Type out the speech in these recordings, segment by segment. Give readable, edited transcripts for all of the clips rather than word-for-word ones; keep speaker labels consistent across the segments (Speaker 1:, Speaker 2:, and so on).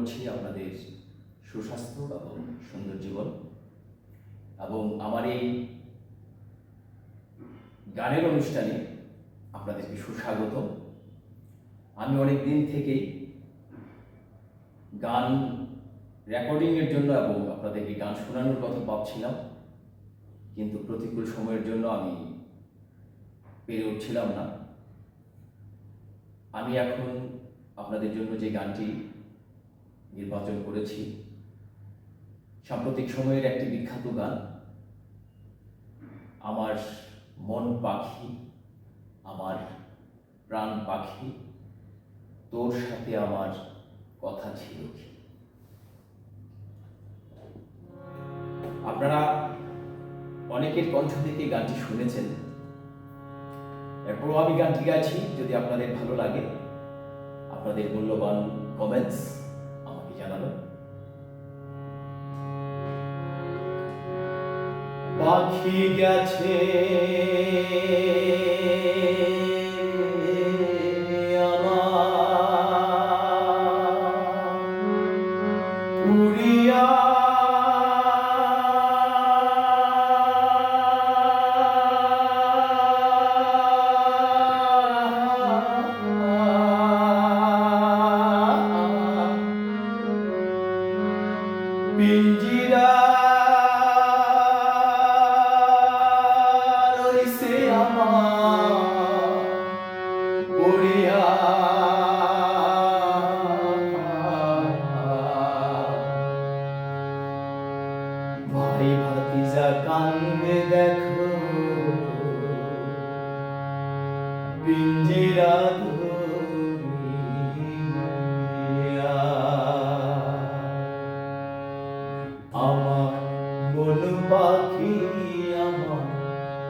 Speaker 1: করছি আপনাদের সুস্বাস্থ্য এবং সুন্দর জীবন। এবং আমার এই গানের অনুষ্ঠানে আপনাদেরকে সুস্বাগত। আমি অনেক দিন থেকেই গান রেকর্ডিংয়ের জন্য এবং আপনাদেরকে গান শোনানোর কথা ভাবছিলাম, কিন্তু প্রতিকূল সময়ের জন্য আমি পেরে উঠছিলাম না। আমি এখন আপনাদের জন্য যে গানটি নির্বাচন করেছি সাম্প্রতিক সময়ের একটি বিখ্যাত গান, আমার মন পাখি, আমার প্রাণ পাখি, তোর সাথে আমার কথা ছিল কি। আপনারা অনেকের কণ্ঠ থেকে গানটি শুনেছেন, এরপরও আমি গানটি গাইছি। যদি আপনাদের ভালো লাগে, আপনাদের মূল্যবান কমেন্টস আমাকে জানাবেন। পাখি গেছে উড়িয়া, পিঞ্জিরা রইছে আমার উড়িয়া। ভাই ভাতিজা কান্দে দেখো, পিঞ্জিরা ধরিয়া। আমার মন পাখি, আমার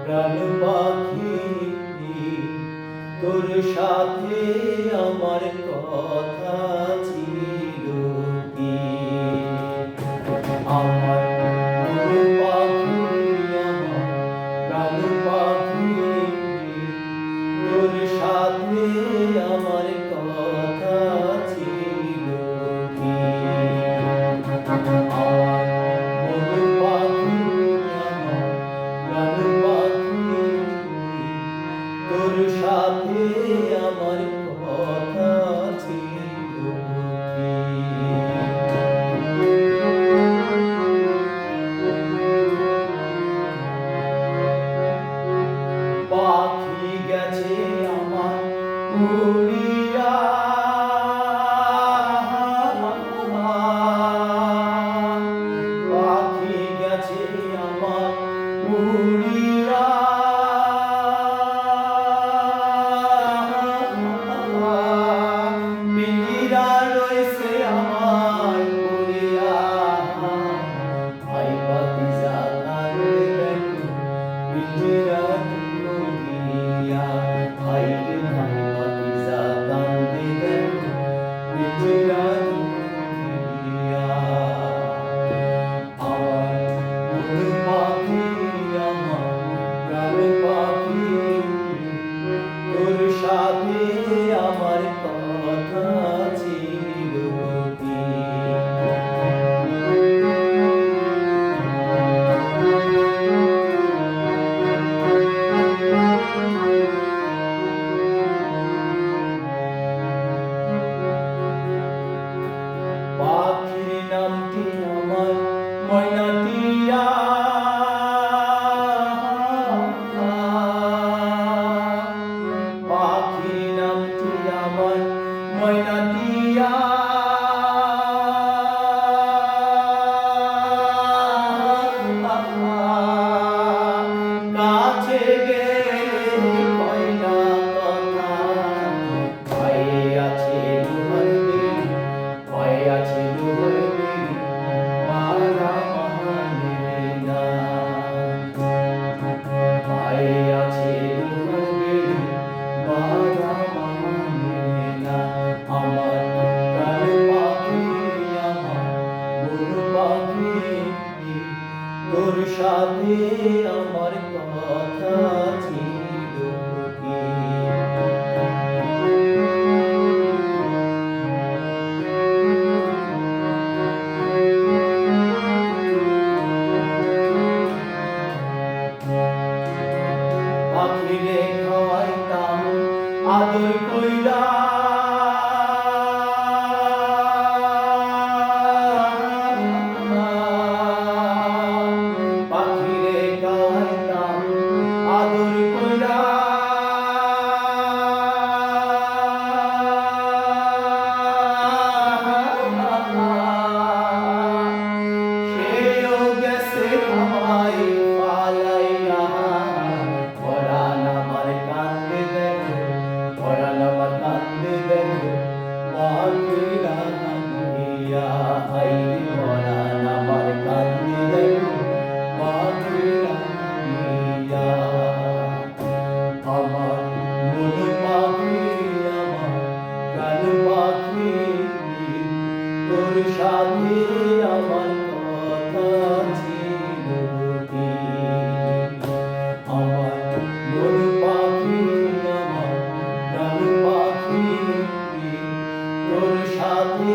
Speaker 1: প্রাণ পাখি, তোর সাথে আমার কথা ছিল কি। আমার মন পাখি, আমার প্রাণ পাখি, তোর সাথে আমার কথা ছিল কি। আমার মন পাখি, আমার প্রাণ পাখি, তোর সাথে আমার কথা ছিল কি। পাখি গেছে আমার উড়িয়া, পাখি গেছে আমার উড়িয়া। পিঞ্জিরা রইছে আমার উড়িয়া। ভাই ভাতিজা কান্দে দেখো, পিঞ্জিরা ধরিয়া। ভাই রে ভাই ভাতিজা কান্দে দেখো, পিঞ্জিরা ধরিয়া। আমার মন পাখি, আমার প্রাণ পাখি, তোর সাথে আমার কথা ছিল কি। পাখির নামটি আমার ময়নাটিয়া, পাখির নামটি আমার ময়নাটিয়া। কাছে গেলে কয় না কথা, ভয়ে আছে লোহার বেড়ি, ভয়ে আছে লোহার বেড়ি, মারা মানে না। ভয়ে আছে লোহার বেড়ি, মারা মানে না। আমার প্রাণ পাখি, আমার মন পাখি, তোর সাথে আমার কথা ছিল কি। তোর সাথে আমার কথা ছিল কি, আমার মন পাখি, আমার প্রাণ পাখি, তোর সাথে